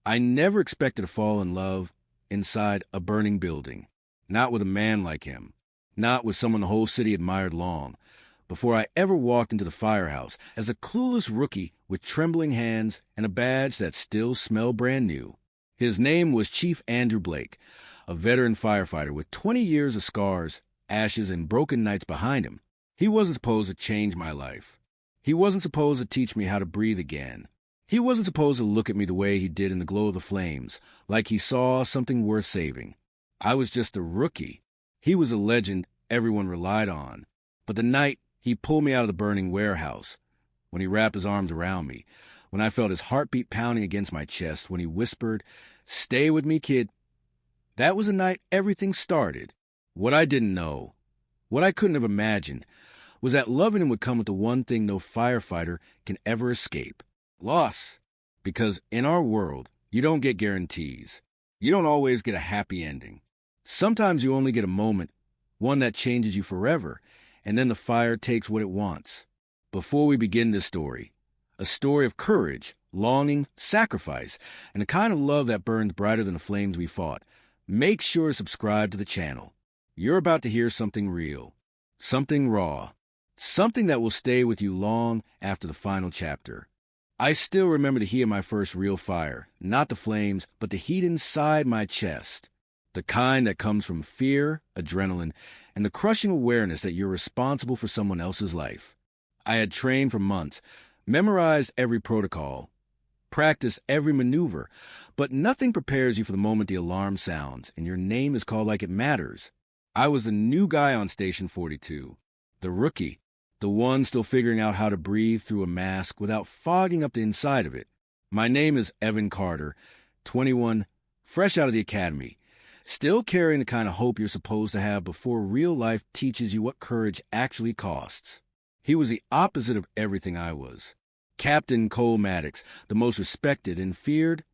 I never expected to fall in love inside a burning building. Not with a man like him. Not with someone the whole city admired long. Before I ever walked into the firehouse as a clueless rookie with trembling hands and a badge that still smelled brand new. His name was Chief Andrew Blake, a veteran firefighter with 20 years of scars, ashes, and broken nights behind him. He wasn't supposed to change my life. He wasn't supposed to teach me how to breathe again. He wasn't supposed to look at me the way he did in the glow of the flames, like he saw something worth saving. I was just a rookie. He was a legend everyone relied on. But the night he pulled me out of the burning warehouse, when he wrapped his arms around me, when I felt his heartbeat pounding against my chest, when he whispered, "Stay with me, kid," that was the night everything started. What I didn't know, what I couldn't have imagined, was that loving him would come with the one thing no firefighter can ever escape: loss. Because in our world, you don't get guarantees. You don't always get a happy ending. Sometimes you only get a moment, one that changes you forever, and then the fire takes what it wants. Before we begin this story, a story of courage, longing, sacrifice, and the kind of love that burns brighter than the flames we fought, make sure to subscribe to the channel. You're about to hear something real, something raw, something that will stay with you long after the final chapter. I still remember the heat of my first real fire, not the flames, but the heat inside my chest. The kind that comes from fear, adrenaline, and the crushing awareness that you're responsible for someone else's life. I had trained for months, memorized every protocol, practiced every maneuver, but nothing prepares you for the moment the alarm sounds and your name is called like it matters. I was the new guy on Station 42, the rookie, the one still figuring out how to breathe through a mask without fogging up the inside of it. My name is Evan Carter, 21, fresh out of the academy, still carrying the kind of hope you're supposed to have before real life teaches you what courage actually costs. He was the opposite of everything I was. Captain Cole Maddox, the most respected and feared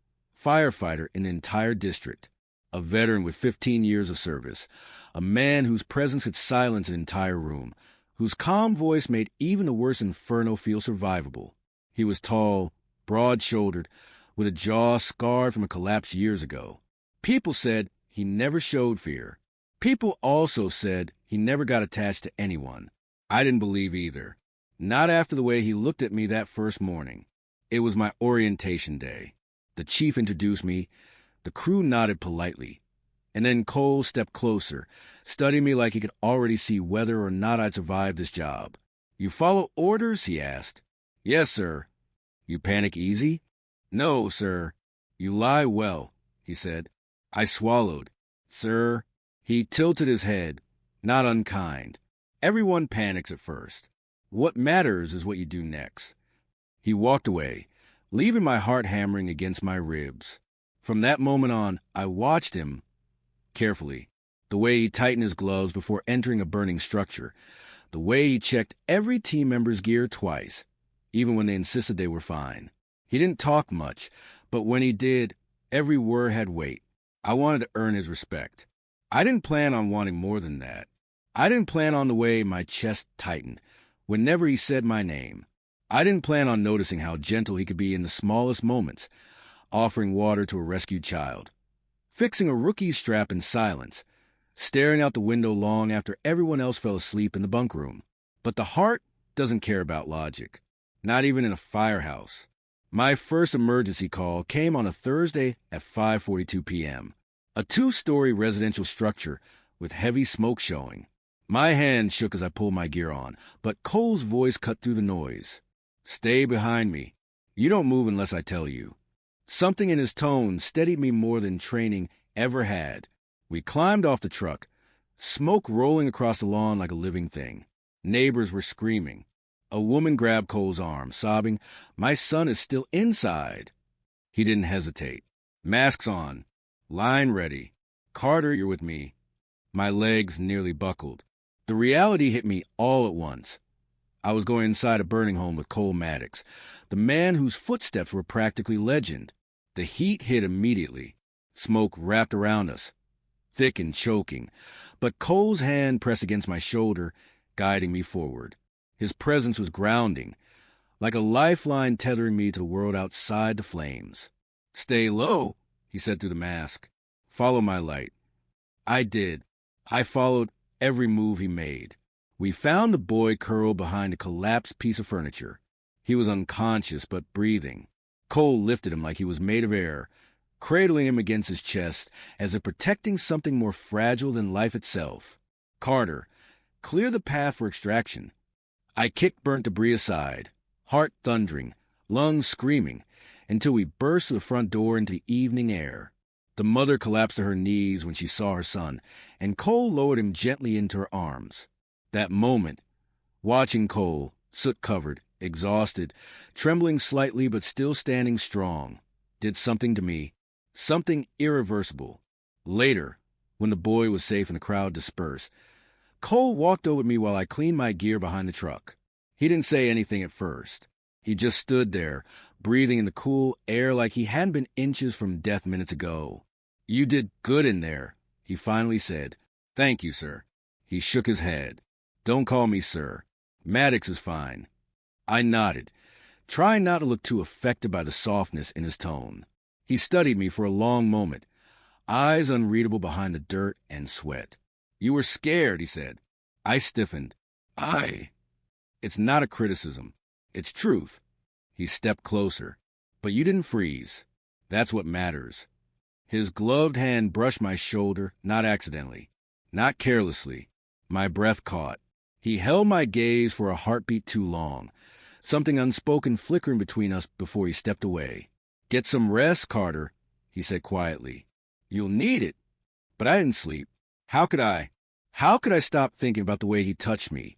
firefighter in the entire district. A veteran with 15 years of service. A man whose presence could silence an entire room. Whose calm voice made even the worst inferno feel survivable. He was tall, broad-shouldered, with a jaw scarred from a collapse years ago. People said he never showed fear. People also said he never got attached to anyone. I didn't believe either. Not after the way he looked at me that first morning. It was my orientation day. The chief introduced me. The crew nodded politely. And then Cole stepped closer, studying me like he could already see whether or not I'd survive this job. "You follow orders?" he asked. "Yes, sir." "You panic easy?" "No, sir." "You lie well," he said. I swallowed. "Sir." He tilted his head, not unkind. Everyone panics at first. What matters is what you do next. He walked away, leaving my heart hammering against my ribs. From that moment on, I watched him carefully. The way he tightened his gloves before entering a burning structure. The way he checked every team member's gear twice, even when they insisted they were fine. He didn't talk much, but when he did, every word had weight. I wanted to earn his respect. I didn't plan on wanting more than that. I didn't plan on the way my chest tightened whenever he said my name. I didn't plan on noticing how gentle he could be in the smallest moments, offering water to a rescued child, fixing a rookie's strap in silence, staring out the window long after everyone else fell asleep in the bunk room. But the heart doesn't care about logic, not even in a firehouse. My first emergency call came on a Thursday at 5:42 p.m., a 2-story residential structure with heavy smoke showing. My hand shook as I pulled my gear on, but Cole's voice cut through the noise. "Stay behind me. You don't move unless I tell you." Something in his tone steadied me more than training ever had. We climbed off the truck, smoke rolling across the lawn like a living thing. Neighbors were screaming. A woman grabbed Cole's arm, sobbing, "My son is still inside." He didn't hesitate. Masks on. Line ready. "Carter, you're with me." My legs nearly buckled. The reality hit me all at once. I was going inside a burning home with Cole Maddox, the man whose footsteps were practically legend. The heat hit immediately. Smoke wrapped around us, thick and choking, but Cole's hand pressed against my shoulder, guiding me forward. His presence was grounding, like a lifeline tethering me to the world outside the flames. Stay low, he said through the mask. Follow my light. I did. I followed every move he made. We found the boy curled behind a collapsed piece of furniture. He was unconscious but breathing. Cole lifted him like he was made of air, cradling him against his chest as if protecting something more fragile than life itself. Carter, clear the path for extraction. I kicked burnt debris aside, heart thundering, lungs screaming, until we burst through the front door into the evening air. The mother collapsed to her knees when she saw her son, and Cole lowered him gently into her arms. That moment, watching Cole, soot-covered, exhausted, trembling slightly but still standing strong, did something to me, something irreversible. Later, when the boy was safe and the crowd dispersed, Cole walked over to me while I cleaned my gear behind the truck. He didn't say anything at first. He just stood there, breathing in the cool air like he hadn't been inches from death minutes ago. "You did good in there," he finally said. "Thank you, sir." He shook his head. "Don't call me sir. Maddox is fine." I nodded, trying not to look too affected by the softness in his tone. He studied me for a long moment, eyes unreadable behind the dirt and sweat. "You were scared," he said. I stiffened. It's not a criticism. It's truth." He stepped closer. "But you didn't freeze. That's what matters." His gloved hand brushed my shoulder, not accidentally, not carelessly. My breath caught. He held my gaze for a heartbeat too long, something unspoken flickering between us before he stepped away. "Get some rest, Carter," he said quietly. "You'll need it." But I didn't sleep. How could I stop thinking about the way he touched me,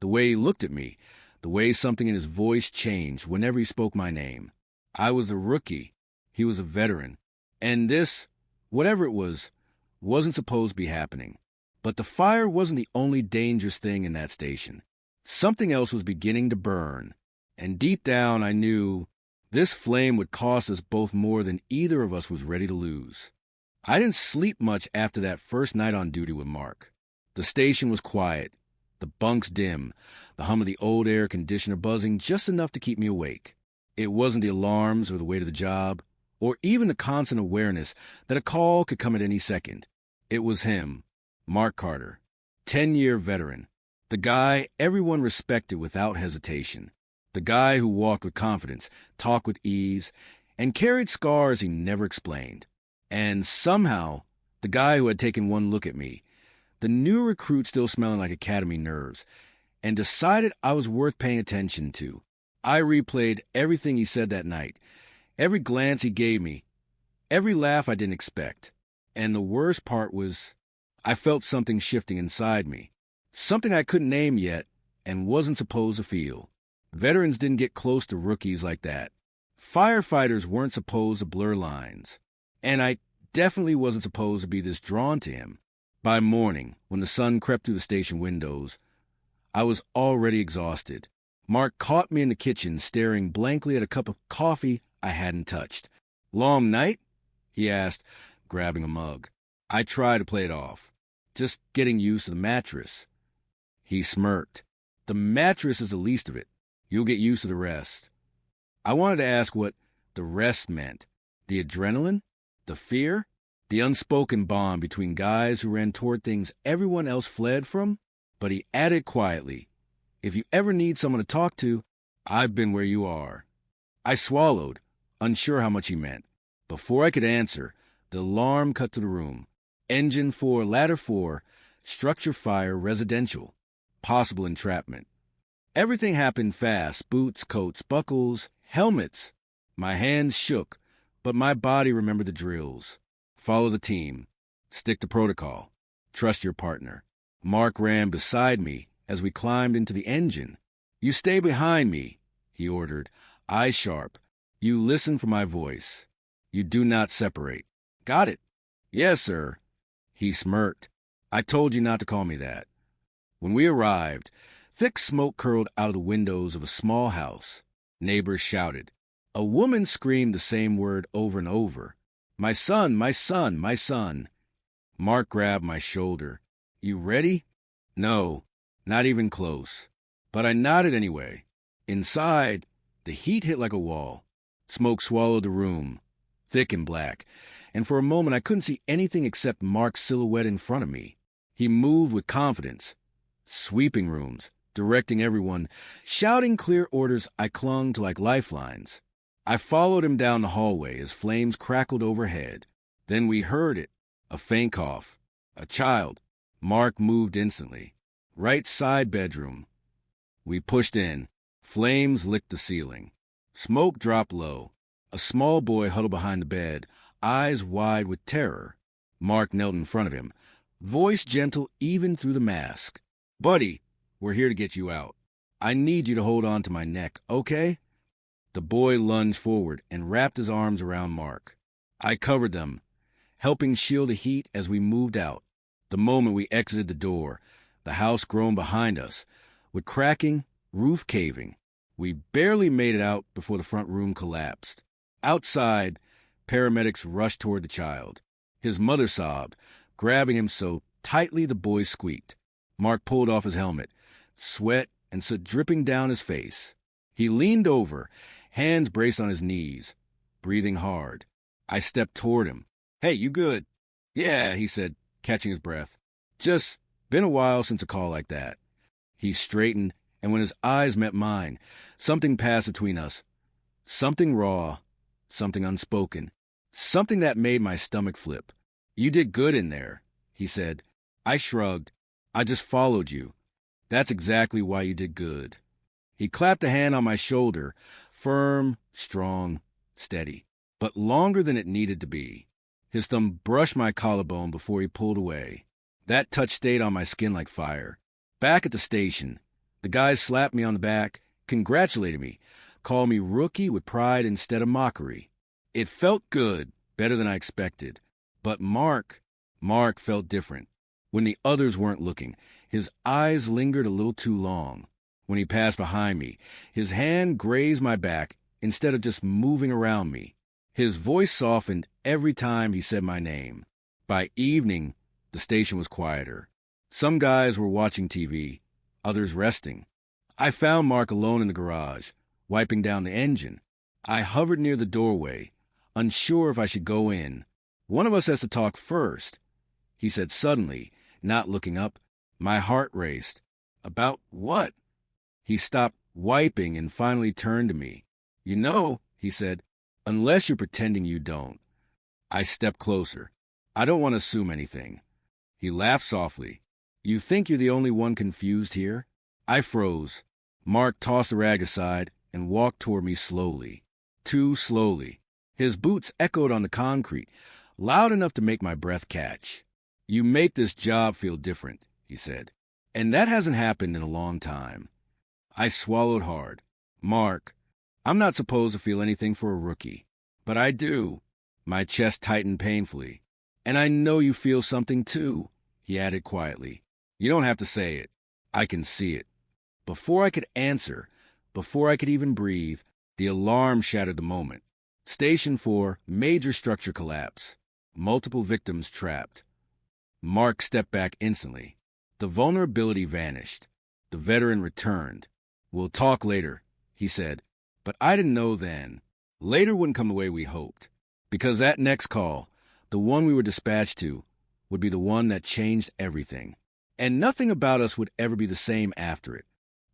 the way he looked at me, the way something in his voice changed whenever he spoke my name? I was a rookie. He was a veteran. And this, whatever it was, wasn't supposed to be happening. But the fire wasn't the only dangerous thing in that station. Something else was beginning to burn. And deep down I knew this flame would cost us both more than either of us was ready to lose. I didn't sleep much after that first night on duty with Mark. The station was quiet, the bunks dim, the hum of the old air conditioner buzzing just enough to keep me awake. It wasn't the alarms or the weight of the job, or even the constant awareness that a call could come at any second. It was him, Mark Carter, 10-year veteran, the guy everyone respected without hesitation, the guy who walked with confidence, talked with ease, and carried scars he never explained. And somehow, the guy who had taken one look at me, the new recruit still smelling like academy nerves, and decided I was worth paying attention to. I replayed everything he said that night, every glance he gave me, every laugh I didn't expect. And the worst part was, I felt something shifting inside me, something I couldn't name yet and wasn't supposed to feel. Veterans didn't get close to rookies like that. Firefighters weren't supposed to blur lines. And I definitely wasn't supposed to be this drawn to him. By morning, when the sun crept through the station windows, I was already exhausted. Mark caught me in the kitchen staring blankly at a cup of coffee I hadn't touched. "Long night?" he asked, grabbing a mug. I tried to play it off. "Just getting used to the mattress." He smirked. "The mattress is the least of it. You'll get used to the rest." I wanted to ask what the rest meant. The adrenaline? The fear? The unspoken bond between guys who ran toward things everyone else fled from? But he added quietly, "If you ever need someone to talk to, I've been where you are." I swallowed, unsure how much he meant. Before I could answer, the alarm cut to the room. Engine 4, ladder 4, structure fire, residential, possible entrapment. Everything happened fast, boots, coats, buckles, helmets. My hands shook, but my body remembered the drills. Follow the team. Stick to protocol. Trust your partner. Mark ran beside me as we climbed into the engine. "You stay behind me," he ordered, eyes sharp. "You listen for my voice. You do not separate." "Got it." "Yes, sir." He smirked. "I told you not to call me that." When we arrived, thick smoke curled out of the windows of a small house. Neighbors shouted. A woman screamed the same word over and over. "My son, my son, my son." Mark grabbed my shoulder. "You ready?" No, not even close. But I nodded anyway. Inside, the heat hit like a wall. Smoke swallowed the room. thick and black, and for a moment I couldn't see anything except Mark's silhouette in front of me. He moved with confidence, sweeping rooms, directing everyone, shouting clear orders I clung to like lifelines. I followed him down the hallway as flames crackled overhead. Then we heard it, a faint cough. A child. Mark moved instantly. Right side bedroom. We pushed in. Flames licked the ceiling. Smoke dropped low. A small boy huddled behind the bed, eyes wide with terror. Mark knelt in front of him, voice gentle even through the mask. "Buddy, we're here to get you out. I need you to hold on to my neck, okay?" The boy lunged forward and wrapped his arms around Mark. I covered them, helping shield the heat as we moved out. The moment we exited the door, the house groaned behind us, with cracking, roof caving. We barely made it out before the front room collapsed. Outside, paramedics rushed toward the child. His mother sobbed, grabbing him so tightly the boy squeaked. Mark pulled off his helmet, sweat and soot dripping down his face. He leaned over, hands braced on his knees, breathing hard. I stepped toward him. "Hey, you good?" "Yeah," he said, catching his breath. "Just been a while since a call like that." He straightened, and when his eyes met mine, something passed between us. Something raw, something unspoken, something that made my stomach flip. "You did good in there," he said. I shrugged. "I just followed you. That's exactly why you did good." He clapped a hand on my shoulder, firm, strong, steady, but longer than it needed to be. His thumb brushed my collarbone before he pulled away. That touch stayed on my skin like fire. Back at the station, the guys slapped me on the back, congratulated me, called me rookie with pride instead of mockery. It felt good, better than I expected. But Mark felt different. When the others weren't looking, his eyes lingered a little too long. When he passed behind me, his hand grazed my back instead of just moving around me. His voice softened every time he said my name. By evening, the station was quieter. Some guys were watching TV, others resting. I found Mark alone in the garage, wiping down the engine. I hovered near the doorway, unsure if I should go in. "One of us has to talk first," he said suddenly, not looking up. My heart raced. "About what?" He stopped wiping and finally turned to me. "You know," he said, "unless you're pretending you don't." I stepped closer. "I don't want to assume anything." He laughed softly. "You think you're the only one confused here?" I froze. Mark tossed the rag aside and walked toward me slowly. Too slowly. His boots echoed on the concrete, loud enough to make my breath catch. "You make this job feel different," he said. "And that hasn't happened in a long time." I swallowed hard. "Mark, I'm not supposed to feel anything for a rookie. But I do." My chest tightened painfully. "And I know you feel something too," he added quietly. "You don't have to say it. I can see it." Before I could answer, before I could even breathe, the alarm shattered the moment. Station 4, major structure collapse. Multiple victims trapped. Mark stepped back instantly. The vulnerability vanished. The veteran returned. "We'll talk later," he said. But I didn't know then. Later wouldn't come the way we hoped. Because that next call, the one we were dispatched to, would be the one that changed everything. And nothing about us would ever be the same after it.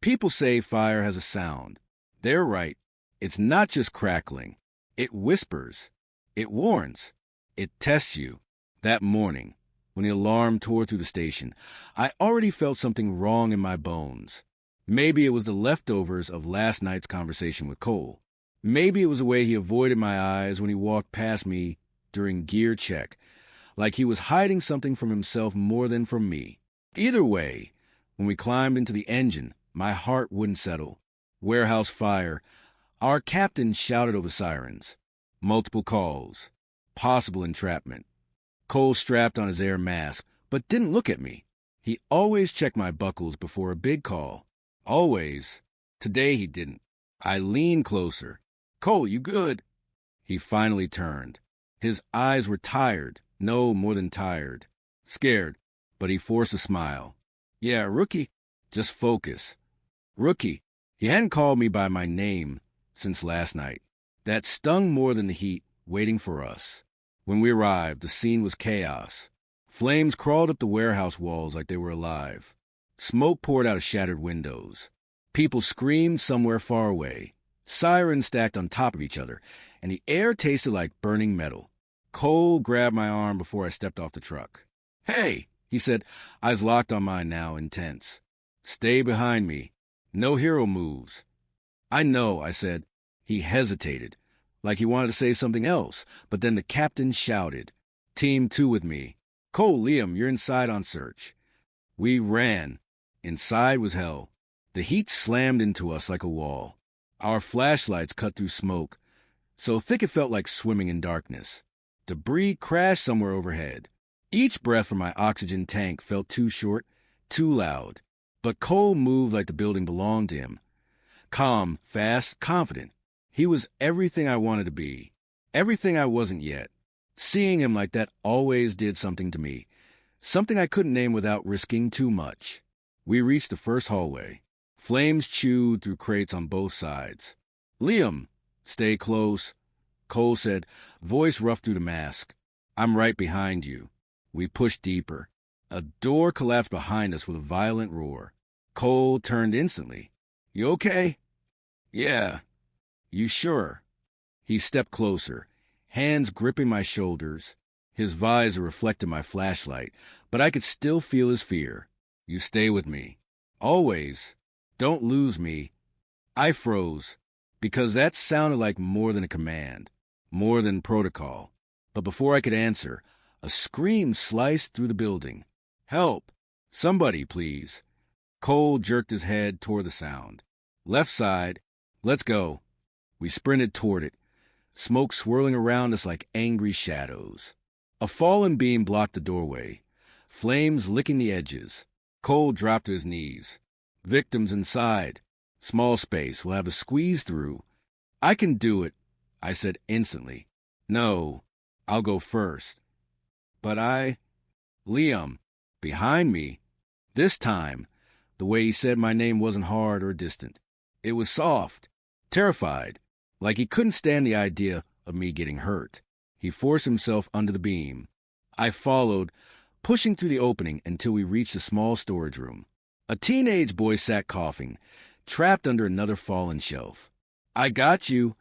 People say fire has a sound. They're right. It's not just crackling. It whispers. It warns. It tests you. That morning, when the alarm tore through the station, I already felt something wrong in my bones. Maybe it was the leftovers of last night's conversation with Cole. Maybe it was the way he avoided my eyes when he walked past me during gear check, like he was hiding something from himself more than from me. Either way, when we climbed into the engine, my heart wouldn't settle. Warehouse fire. Our captain shouted over sirens. Multiple calls. Possible entrapment. Cole strapped on his air mask, but didn't look at me. He always checked my buckles before a big call. Always. Today he didn't. I leaned closer. "Cole, you good?" He finally turned. His eyes were tired. No, more than tired. Scared, but he forced a smile. "Yeah, rookie. Just focus." Rookie. He hadn't called me by my name since last night. That stung more than the heat, waiting for us. When we arrived, the scene was chaos. Flames crawled up the warehouse walls like they were alive. Smoke poured out of shattered windows. People screamed somewhere far away. Sirens stacked on top of each other, and the air tasted like burning metal. Cole grabbed my arm before I stepped off the truck. "Hey," he said, eyes locked on mine now, intense. "Stay behind me. No hero moves." "I know," I said. He hesitated, like he wanted to say something else, but then the captain shouted, "Team 2 with me. Cole, Liam, you're inside on search." We ran. Inside was hell. The heat slammed into us like a wall. Our flashlights cut through smoke, so thick it felt like swimming in darkness. Debris crashed somewhere overhead. Each breath from my oxygen tank felt too short, too loud. But Cole moved like the building belonged to him. Calm, fast, confident. He was everything I wanted to be. Everything I wasn't yet. Seeing him like that always did something to me. Something I couldn't name without risking too much. We reached the first hallway. Flames chewed through crates on both sides. "Liam, stay close," Cole said, voice rough through the mask. "I'm right behind you." We pushed deeper. A door collapsed behind us with a violent roar. Cole turned instantly. "You okay?" "Yeah." "You sure?" He stepped closer, hands gripping my shoulders. His visor reflected my flashlight, but I could still feel his fear. "You stay with me. Always. Don't lose me." I froze, because that sounded like more than a command, more than protocol. But before I could answer, a scream sliced through the building. "Help! Somebody, please." Cole jerked his head toward the sound. "Left side. Let's go." We sprinted toward it, smoke swirling around us like angry shadows. A fallen beam blocked the doorway, flames licking the edges. Cole dropped to his knees. "Victims inside. Small space. We'll have to squeeze through." "I can do it," I said instantly. "No, I'll go first." "But Liam, behind me." This time, the way he said my name wasn't hard or distant. It was soft, terrified, like he couldn't stand the idea of me getting hurt. He forced himself under the beam. I followed, pushing through the opening until we reached a small storage room. A teenage boy sat coughing, trapped under another fallen shelf. "I got you,"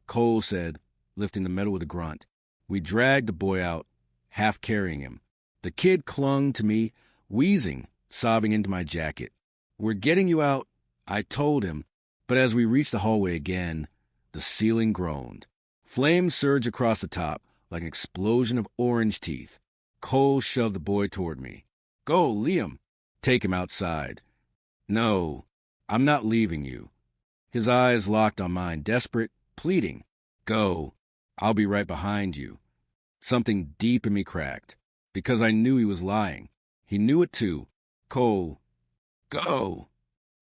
Cole said, lifting the metal with a grunt. We dragged the boy out, half carrying him. The kid clung to me, wheezing, sobbing into my jacket. "We're getting you out," I told him, but as we reached the hallway again, the ceiling groaned. Flames surged across the top like an explosion of orange teeth. Cole shoved the boy toward me. "Go, Liam. Take him outside." "No, I'm not leaving you." His eyes locked on mine, desperate, pleading. "Go. I'll be right behind you." Something deep in me cracked, because I knew he was lying. He knew it too. "Cole, go."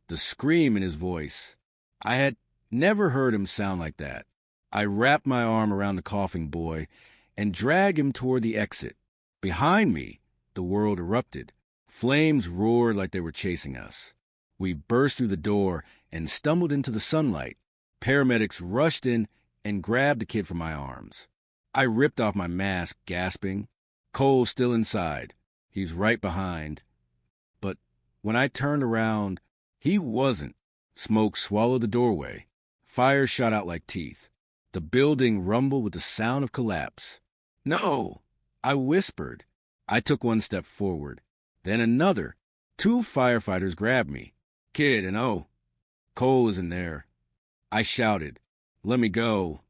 The scream in his voice. I had never heard him sound like that. I wrapped my arm around the coughing boy and dragged him toward the exit. Behind me, the world erupted. Flames roared like they were chasing us. We burst through the door and stumbled into the sunlight. Paramedics rushed in and grabbed the kid from my arms. I ripped off my mask, gasping. Cole's still inside. He's right behind. But when I turned around, he wasn't. Smoke swallowed the doorway. Fire shot out like teeth. The building rumbled with the sound of collapse. "No!" I whispered. I took one step forward. Then another. 2 firefighters grabbed me. "Kid and Cole is in there." I shouted, "Let me go."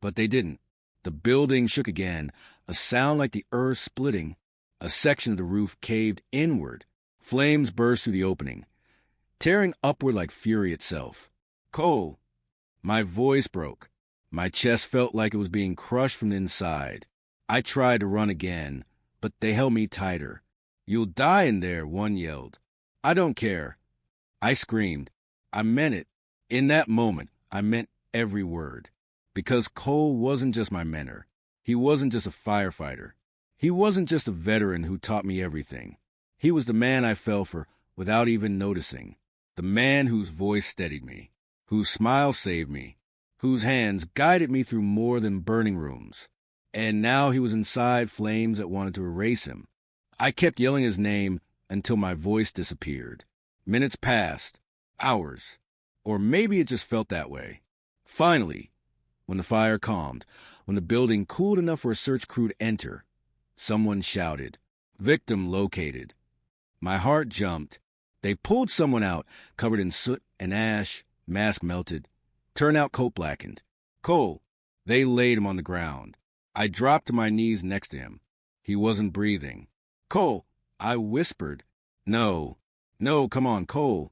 But they didn't. The building shook again, a sound like the earth splitting. A section of the roof caved inward. Flames burst through the opening, tearing upward like fury itself. "Cole!" My voice broke. My chest felt like it was being crushed from the inside. I tried to run again, but they held me tighter. "You'll die in there," one yelled. "I don't care." I screamed. I meant it. In that moment, I meant every word. Because Cole wasn't just my mentor. He wasn't just a firefighter. He wasn't just a veteran who taught me everything. He was the man I fell for without even noticing. The man whose voice steadied me, whose smile saved me, whose hands guided me through more than burning rooms. And now he was inside flames that wanted to erase him. I kept yelling his name until my voice disappeared. Minutes passed, hours, or maybe it just felt that way. Finally, when the fire calmed, when the building cooled enough for a search crew to enter, someone shouted, "Victim located." My heart jumped. They pulled someone out, covered in soot and ash, mask melted, turnout coat blackened. Cole. They laid him on the ground. I dropped to my knees next to him. He wasn't breathing. "Cole," I whispered. No, come on, Cole."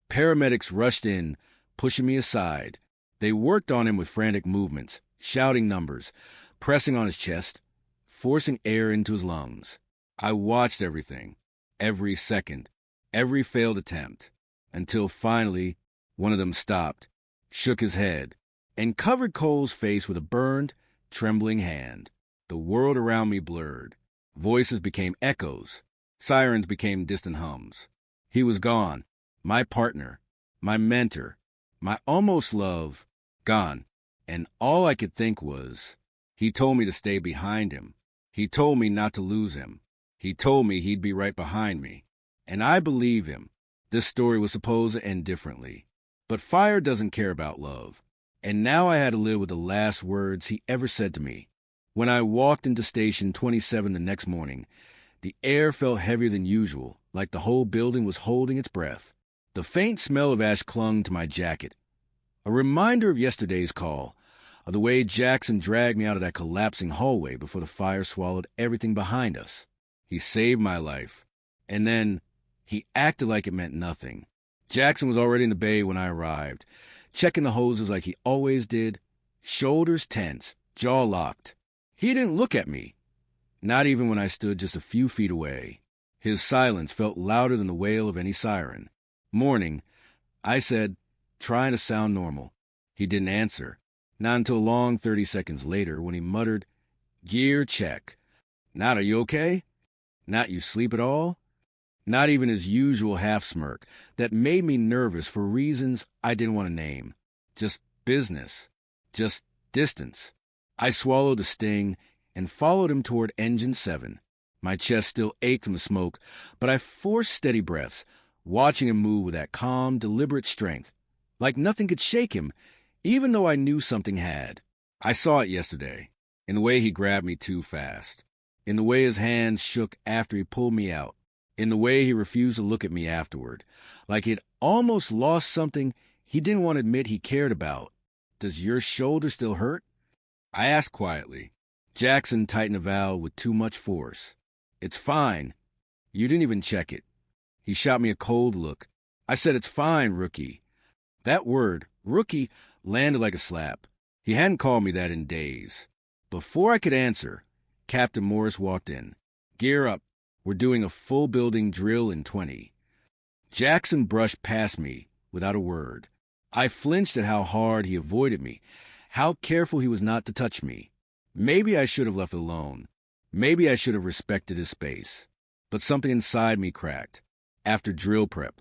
Paramedics rushed in, pushing me aside. They worked on him with frantic movements, shouting numbers, pressing on his chest, forcing air into his lungs. I watched everything, every second, every failed attempt, until finally one of them stopped, shook his head, and covered Cole's face with a burned, trembling hand. The world around me blurred. Voices became echoes. Sirens became distant hums. He was gone. My partner, my mentor, my almost love, gone. And all I could think was, he told me to stay behind him. He told me not to lose him. He told me he'd be right behind me. And I believe him. This story was supposed to end differently. But fire doesn't care about love. And now I had to live with the last words he ever said to me. When I walked into Station 27 the next morning, the air felt heavier than usual, like the whole building was holding its breath. The faint smell of ash clung to my jacket. A reminder of yesterday's call, of the way Jackson dragged me out of that collapsing hallway before the fire swallowed everything behind us. He saved my life. And then he acted like it meant nothing. Jackson was already in the bay when I arrived, checking the hoses like he always did, shoulders tense, jaw locked. He didn't look at me, not even when I stood just a few feet away. His silence felt louder than the wail of any siren. "Morning," I said, trying to sound normal. He didn't answer, not until a long 30 seconds later when he muttered, "Gear check." "Not, are you okay? Not you sleep at all?" Not even his usual half-smirk that made me nervous for reasons I didn't want to name. Just business. Just distance. I swallowed the sting and followed him toward Engine 7. My chest still ached from the smoke, but I forced steady breaths, watching him move with that calm, deliberate strength, like nothing could shake him, even though I knew something had. I saw it yesterday, in the way he grabbed me too fast, in the way his hands shook after he pulled me out, in the way he refused to look at me afterward, like he'd almost lost something he didn't want to admit he cared about. "Does your shoulder still hurt?" I asked quietly. Jackson tightened a valve with too much force. "It's fine. You didn't even check it." He shot me a cold look. I said, "It's fine, rookie." That word, rookie, landed like a slap. He hadn't called me that in days. Before I could answer, Captain Morris walked in. "Gear up. We're doing a full building drill in 20. Jackson brushed past me without a word. I flinched at how hard he avoided me, how careful he was not to touch me. Maybe I should have left alone. Maybe I should have respected his space. But something inside me cracked. After drill prep,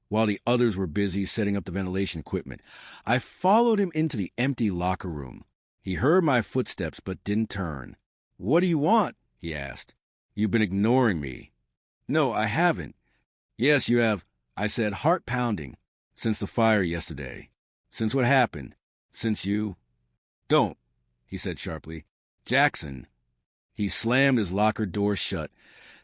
while the others were busy setting up the ventilation equipment, I followed him into the empty locker room. He heard my footsteps but didn't turn. "What do you want?" he asked. "You've been ignoring me." "No, I haven't." "Yes, you have," I said, heart pounding. "Since the fire yesterday. Since what happened. Since you—" "Don't," he said sharply. "Jackson." He slammed his locker door shut,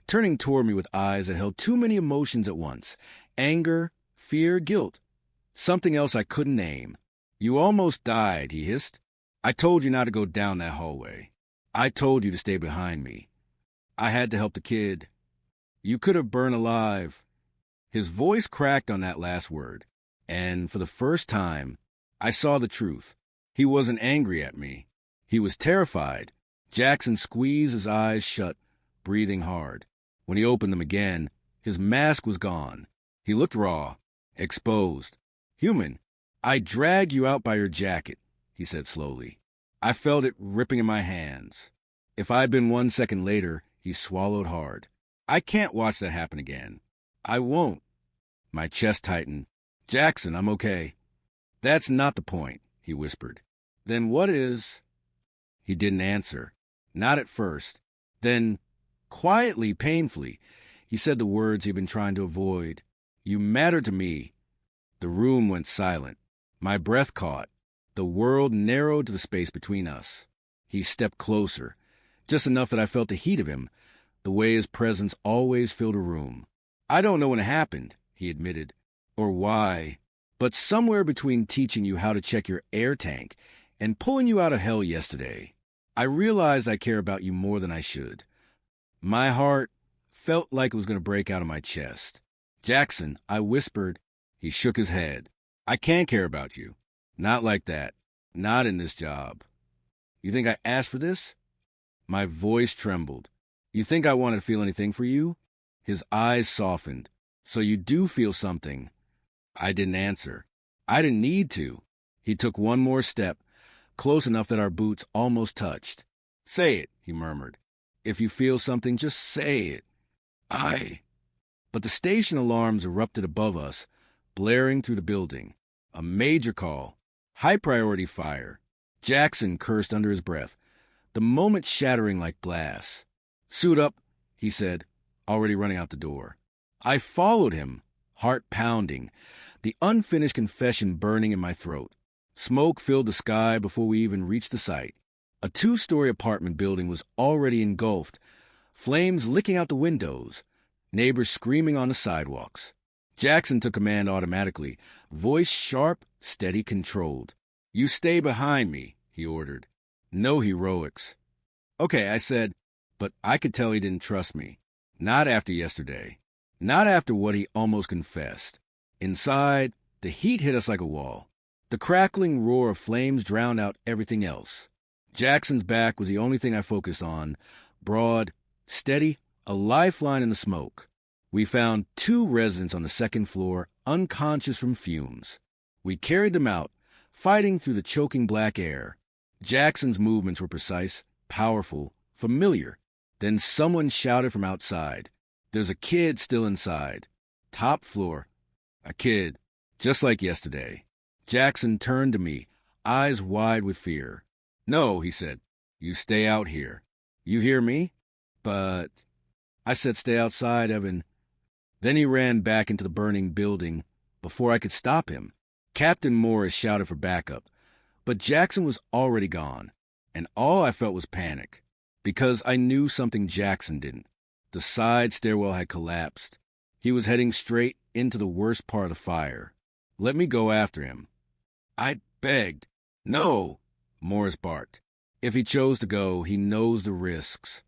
turning toward me with eyes that held too many emotions at once. Anger, fear, guilt. Something else I couldn't name. "You almost died," he hissed. "I told you not to go down that hallway. I told you to stay behind me. I had to help the kid. You could have burned alive." His voice cracked on that last word, and for the first time, I saw the truth. He wasn't angry at me. He was terrified. Jackson squeezed his eyes shut, breathing hard. When he opened them again, his mask was gone. He looked raw, exposed, human. "I dragged you out by your jacket," he said slowly. I felt it ripping in my hands. If I'd been 1 second later, he swallowed hard. "I can't watch that happen again. I won't." My chest tightened. "Jackson, I'm okay." "That's not the point," he whispered. Then what is... He didn't answer. Not at first. Then, quietly, painfully, he said the words he'd been trying to avoid. You matter to me. The room went silent. My breath caught. The world narrowed to the space between us. He stepped closer, just enough that I felt the heat of him, the way his presence always filled a room. I don't know when it happened, he admitted, or why, but somewhere between teaching you how to check your air tank and pulling you out of hell yesterday, I realized I care about you more than I should. My heart felt like it was going to break out of my chest. Jackson, I whispered. He shook his head. I can't care about you. Not like that. Not in this job. You think I asked for this? My voice trembled. You think I wanted to feel anything for you? His eyes softened. So you do feel something. I didn't answer. I didn't need to. He took one more step, close enough that our boots almost touched. Say it, he murmured. If you feel something, just say it. But the station alarms erupted above us, blaring through the building. A major call. High-priority fire. Jackson cursed under his breath, the moment shattering like glass. Suit up, he said, already running out the door. I followed him, heart pounding, the unfinished confession burning in my throat. Smoke filled the sky before we even reached the site. A 2-story apartment building was already engulfed, flames licking out the windows, neighbors screaming on the sidewalks. Jackson took command automatically, voice sharp, steady, controlled. You stay behind me, he ordered. No heroics. Okay, I said, but I could tell he didn't trust me. Not after yesterday. Not after what he almost confessed. Inside, the heat hit us like a wall. The crackling roar of flames drowned out everything else. Jackson's back was the only thing I focused on, broad, steady, a lifeline in the smoke. We found 2 residents on the 2nd floor, unconscious from fumes. We carried them out, fighting through the choking black air. Jackson's movements were precise, powerful, familiar. Then someone shouted from outside. There's a kid still inside. Top floor. A kid, just like yesterday. Jackson turned to me, eyes wide with fear. No, he said. You stay out here. You hear me? But... I said stay outside, Evan. Then he ran back into the burning building before I could stop him. Captain Morris shouted for backup, but Jackson was already gone, and all I felt was panic, because I knew something Jackson didn't. The side stairwell had collapsed. He was heading straight into the worst part of the fire. Let me go after him. I begged. No, Morris barked. If he chose to go, he knows the risks.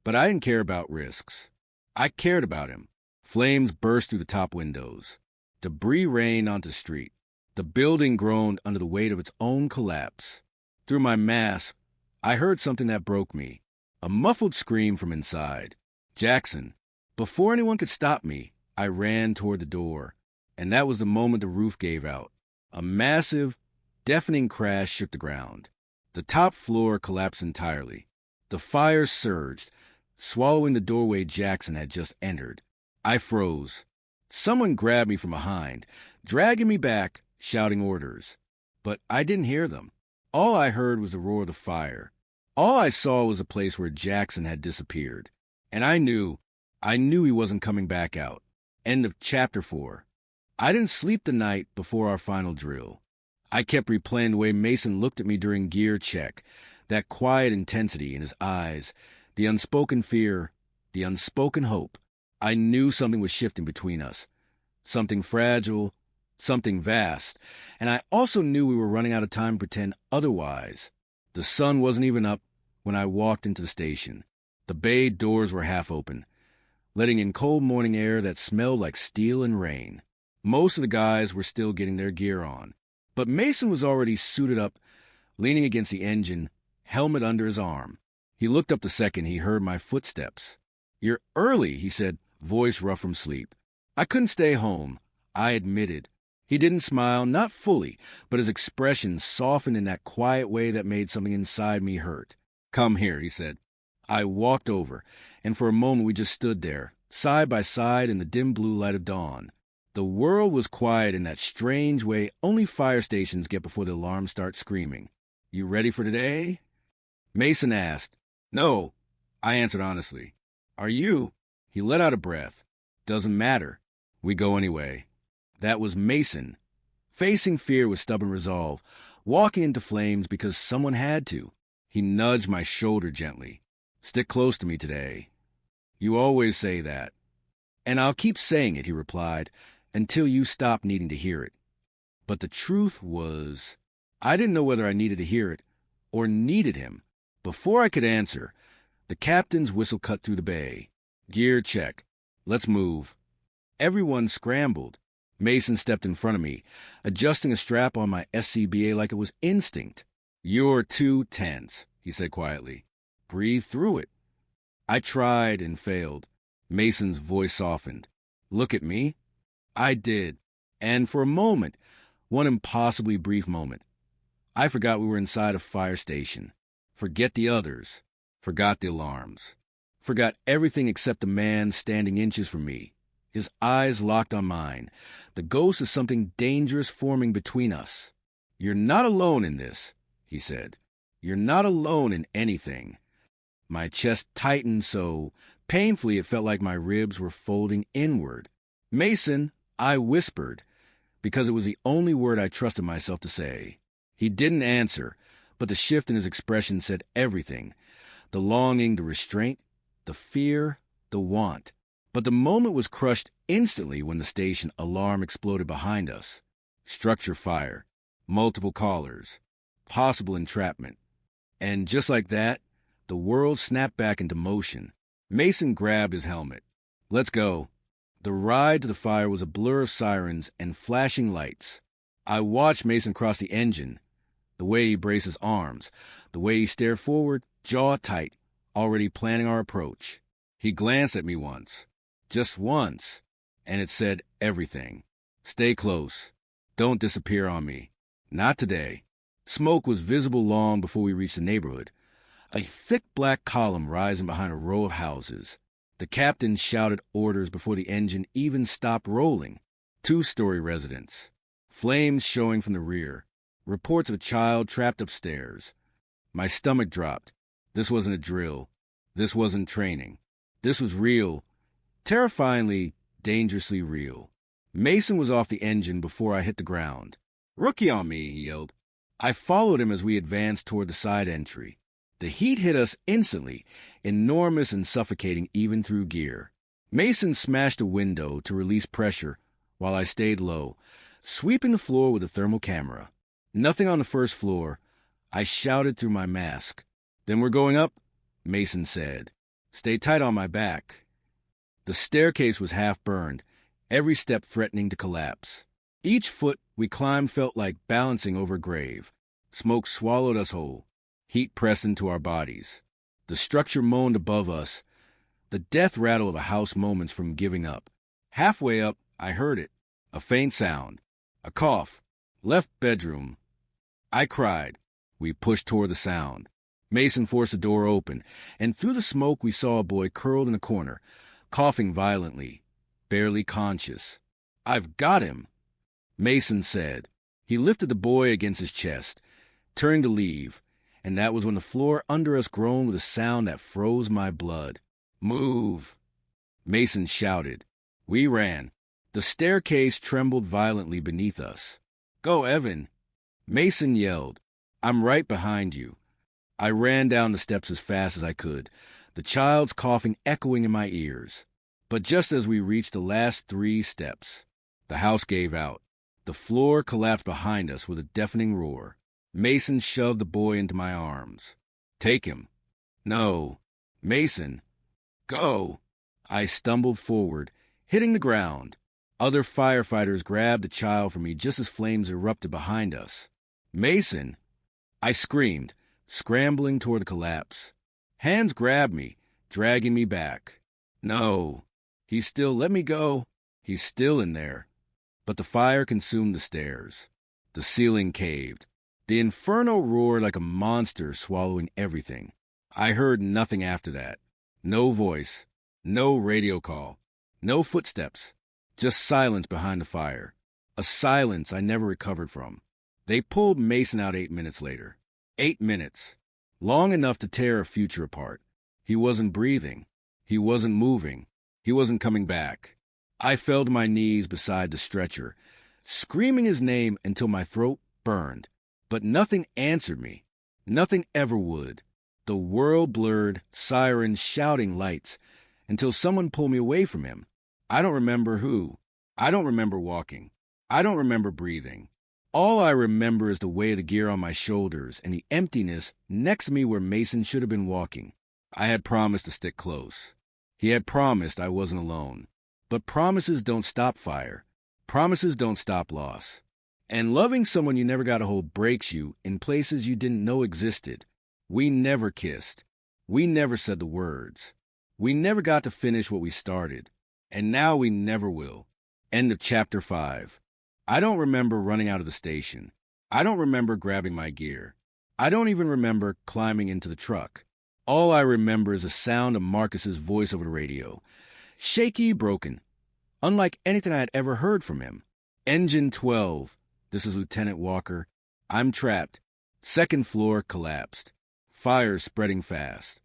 But I didn't care about risks. I cared about him. Flames burst through the top windows. Debris rained onto the street. The building groaned under the weight of its own collapse. Through my mask, I heard something that broke me. A muffled scream from inside. Jackson. Before anyone could stop me, I ran toward the door. And that was the moment the roof gave out. A massive, deafening crash shook the ground. The top floor collapsed entirely. The fire surged, swallowing the doorway Jackson had just entered. I froze. Someone grabbed me from behind, dragging me back, shouting orders. But I didn't hear them. All I heard was the roar of the fire. All I saw was a place where Jackson had disappeared. And I knew he wasn't coming back out. End of chapter 4. I didn't sleep the night before our final drill. I kept replaying the way Mason looked at me during gear check, that quiet intensity in his eyes, the unspoken fear, the unspoken hope. I knew something was shifting between us. Something fragile, something vast. And I also knew we were running out of time to pretend otherwise. The sun wasn't even up when I walked into the station. The bay doors were half open, letting in cold morning air that smelled like steel and rain. Most of the guys were still getting their gear on. But Mason was already suited up, leaning against the engine, helmet under his arm. He looked up the second he heard my footsteps. You're early, he said, voice rough from sleep. I couldn't stay home, I admitted. He didn't smile, not fully, but his expression softened in that quiet way that made something inside me hurt. Come here, he said. I walked over, and for a moment we just stood there, side by side in the dim blue light of dawn. The world was quiet in that strange way only fire stations get before the alarms start screaming. You ready for today? Mason asked. No, I answered honestly. Are you? He let out a breath. Doesn't matter. We go anyway. That was Mason, facing fear with stubborn resolve, walking into flames because someone had to. He nudged my shoulder gently. Stick close to me today. You always say that. And I'll keep saying it, he replied, until you stop needing to hear it. But the truth was, I didn't know whether I needed to hear it or needed him. Before I could answer, the captain's whistle cut through the bay. Gear check. Let's move. Everyone scrambled. Mason stepped in front of me, adjusting a strap on my SCBA like it was instinct. You're too tense, he said quietly. Breathe through it. I tried and failed. Mason's voice softened. Look at me. I did. And for a moment, one impossibly brief moment, I forgot we were inside a fire station. Forget the others. Forgot the alarms. Forgot everything except the man standing inches from me. His eyes locked on mine. The ghost of something dangerous forming between us. You're not alone in this, he said. You're not alone in anything. My chest tightened so painfully it felt like my ribs were folding inward. Mason, I whispered, because it was the only word I trusted myself to say. He didn't answer, but the shift in his expression said everything. The longing, the restraint, the fear, the want. But the moment was crushed instantly when the station alarm exploded behind us. Structure fire, multiple callers, possible entrapment. And just like that, the world snapped back into motion. Mason grabbed his helmet. Let's go. The ride to the fire was a blur of sirens and flashing lights. I watched Mason cross the engine, the way he braced his arms, the way he stared forward, jaw tight, already planning our approach. He glanced at me once, just once, and it said everything. Stay close. Don't disappear on me. Not today. Smoke was visible long before we reached the neighborhood. A thick black column rising behind a row of houses. The captain shouted orders before the engine even stopped rolling. 2-story residence. Flames showing from the rear. Reports of a child trapped upstairs. My stomach dropped. This wasn't a drill. This wasn't training. This was real. Terrifyingly, dangerously real. Mason was off the engine before I hit the ground. Rookie on me, he yelled. I followed him as we advanced toward the side entry. The heat hit us instantly, enormous and suffocating even through gear. Mason smashed a window to release pressure while I stayed low, sweeping the floor with a thermal camera. Nothing on the first floor. I shouted through my mask. Then we're going up, Mason said. Stay tight on my back. The staircase was half burned, every step threatening to collapse. Each foot we climbed felt like balancing over a grave. Smoke swallowed us whole. Heat pressed into our bodies. The structure moaned above us, the death rattle of a house moments from giving up. Halfway up, I heard it. A faint sound. A cough. Left bedroom. I cried. We pushed toward the sound. Mason forced the door open, and through the smoke we saw a boy curled in a corner, coughing violently, barely conscious. I've got him, Mason said. He lifted the boy against his chest, turned to leave, and that was when the floor under us groaned with a sound that froze my blood. Move! Mason shouted. We ran. The staircase trembled violently beneath us. Go, Evan! Mason yelled. I'm right behind you. I ran down the steps as fast as I could, the child's coughing echoing in my ears. But just as we reached the last 3 steps, the house gave out. The floor collapsed behind us with a deafening roar. Mason shoved the boy into my arms. Take him. No. Mason. Go. I stumbled forward, hitting the ground. Other firefighters grabbed the child from me just as flames erupted behind us. Mason. I screamed, scrambling toward the collapse. Hands grabbed me, dragging me back. No. He's still, let me go. He's still in there. But the fire consumed the stairs. The ceiling caved. The inferno roared like a monster swallowing everything. I heard nothing after that. No voice. No radio call. No footsteps. Just silence behind the fire. A silence I never recovered from. They pulled Mason out 8 minutes later. 8 minutes. Long enough to tear a future apart. He wasn't breathing. He wasn't moving. He wasn't coming back. I fell to my knees beside the stretcher, screaming his name until my throat burned. But nothing answered me. Nothing ever would. The world blurred, sirens shouting lights, until someone pulled me away from him. I don't remember who. I don't remember walking. I don't remember breathing. All I remember is the weight of the gear on my shoulders and the emptiness next to me where Mason should have been walking. I had promised to stick close. He had promised I wasn't alone. But promises don't stop fire. Promises don't stop loss. And loving someone you never got a hold breaks you in places you didn't know existed. We never kissed. We never said the words. We never got to finish what we started. And now we never will. End of chapter 5. I don't remember running out of the station. I don't remember grabbing my gear. I don't even remember climbing into the truck. All I remember is the sound of Marcus's voice over the radio. Shaky, broken. Unlike anything I had ever heard from him. Engine 12. This is Lieutenant Walker. I'm trapped. Second floor collapsed. Fire spreading fast.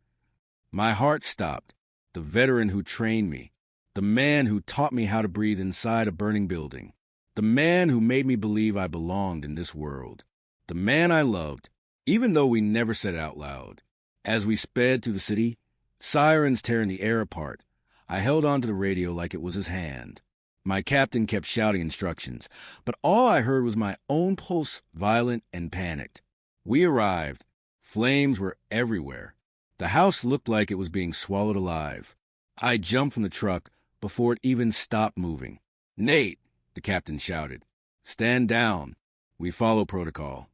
My heart stopped. The veteran who trained me. The man who taught me how to breathe inside a burning building. The man who made me believe I belonged in this world. The man I loved, even though we never said it out loud. As we sped through the city, sirens tearing the air apart, I held onto the radio like it was his hand. My captain kept shouting instructions, but all I heard was my own pulse, violent and panicked. We arrived. Flames were everywhere. The house looked like it was being swallowed alive. I jumped from the truck before it even stopped moving. "Nate!" the captain shouted. "Stand down. We follow protocol."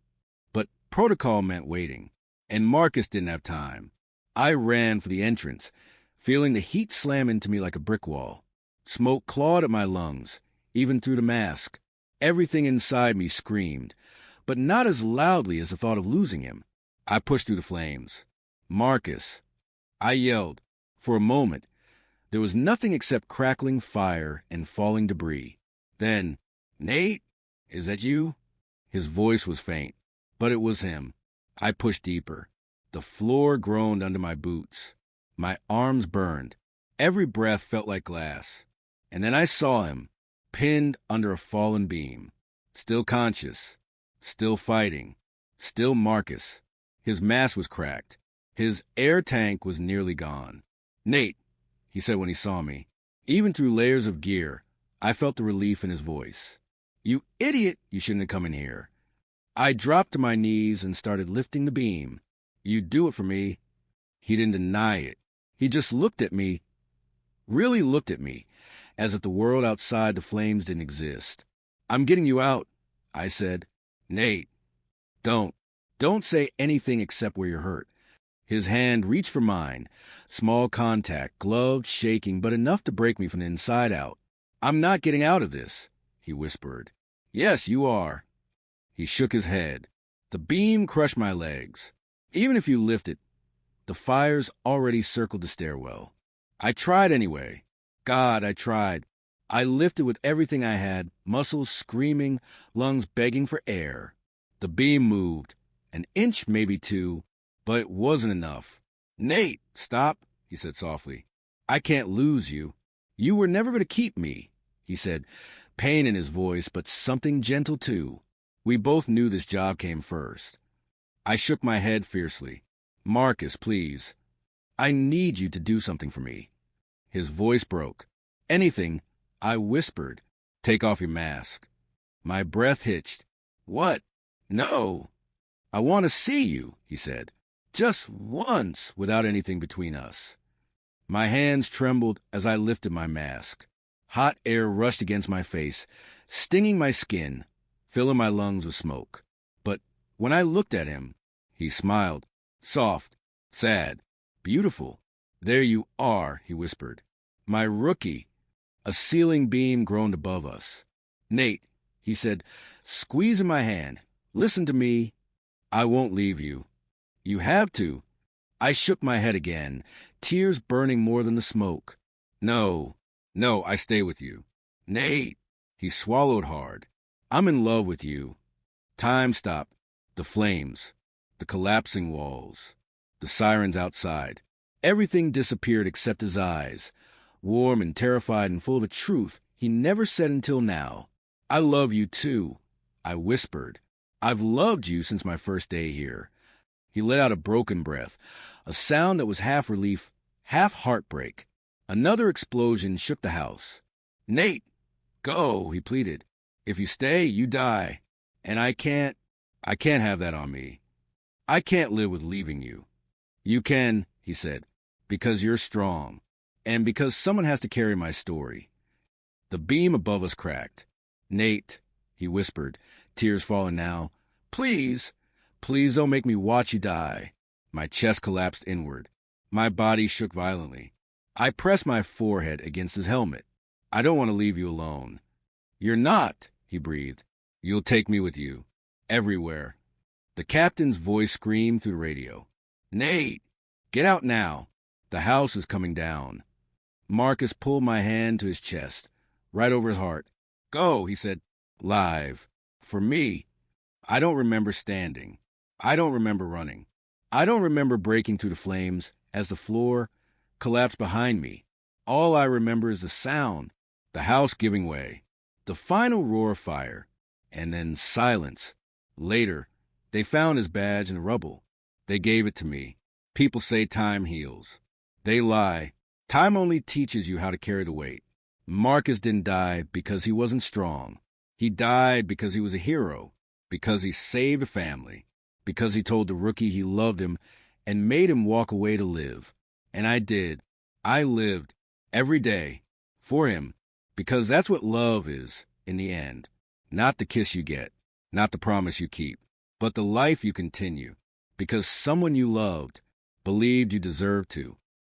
But protocol meant waiting, and Marcus didn't have time. I ran for the entrance, feeling the heat slam into me like a brick wall. Smoke clawed at my lungs, even through the mask. Everything inside me screamed, but not as loudly as the thought of losing him. I pushed through the flames. "Marcus!" I yelled. For a moment, there was nothing except crackling fire and falling debris. Then, "Nate, is that you?" His voice was faint, but it was him. I pushed deeper. The floor groaned under my boots. My arms burned. Every breath felt like glass. And then I saw him, pinned under a fallen beam. Still conscious. Still fighting. Still Marcus. His mask was cracked. His air tank was nearly gone. "Nate," he said when he saw me. Even through layers of gear, I felt the relief in his voice. "You idiot, you shouldn't have come in here." I dropped to my knees and started lifting the beam. "You'd do it for me." He didn't deny it. He just looked at me, really looked at me, as if the world outside the flames didn't exist. "I'm getting you out," I said. "Nate, don't say anything except where you're hurt." His hand reached for mine, small contact, gloved, shaking, but enough to break me from the inside out. "I'm not getting out of this," he whispered. "Yes, you are." He shook his head. The beam crushed my legs. "Even if you lift it, the fires already circled the stairwell." I tried anyway. God, I tried. I lifted with everything I had, muscles screaming, lungs begging for air. The beam moved, an inch, maybe two, but it wasn't enough. "Nate, stop," he said softly. "I can't lose you. You were never going to keep me," he said, pain in his voice, but something gentle too. We both knew this job came first. I shook my head fiercely. "Marcus, please. I need you to do something for me." His voice broke. "Anything," I whispered. "Take off your mask." My breath hitched. "What? No." "I want to see you," he said. "Just once, without anything between us." My hands trembled as I lifted my mask. Hot air rushed against my face, stinging my skin, filling my lungs with smoke. But when I looked at him, he smiled. Soft, sad, beautiful. "There you are," he whispered. "My rookie." A ceiling beam groaned above us. "Nate," he said, squeezing my hand. "Listen to me. I won't leave you." "You have to." I shook my head again, tears burning more than the smoke. No, I stay with you." "Nate." He swallowed hard. "I'm in love with you." Time stopped. The flames. the collapsing walls, the sirens outside. Everything disappeared except his eyes, warm and terrified and full of a truth he never said until now. I love you too, I whispered. I've loved you since my first day here. He let out a broken breath, a sound that was half relief, half heartbreak. Another explosion shook the house. Nate, go, he pleaded. If you stay, you die. And I can't have that on me. I can't live with leaving you. You can, he said, because you're strong, and because someone has to carry my story. The beam above us cracked. Nate, he whispered, tears falling now. Please don't make me watch you die. My chest collapsed inward. My body shook violently. I pressed my forehead against his helmet. I don't want to leave you alone. You're not, he breathed. You'll take me with you. Everywhere. The captain's voice screamed through the radio. Nate, get out now. The house is coming down. Marcus pulled my hand to his chest, right over his heart. Go, he said, live. For me. I don't remember standing. I don't remember running. I don't remember breaking through the flames as the floor collapsed behind me. All I remember is the sound, the house giving way, the final roar of fire, and then silence. Later, they found his badge in the rubble. They gave it to me. People say time heals. They lie. Time only teaches you how to carry the weight. Marcus didn't die because he wasn't strong. He died because he was a hero, because he saved a family, because he told the rookie he loved him and made him walk away to live. And I did. I lived every day for him, because that's what love is in the end. Not the kiss you get, not the promise you keep, but the life you continue, because someone you loved believed you deserved to.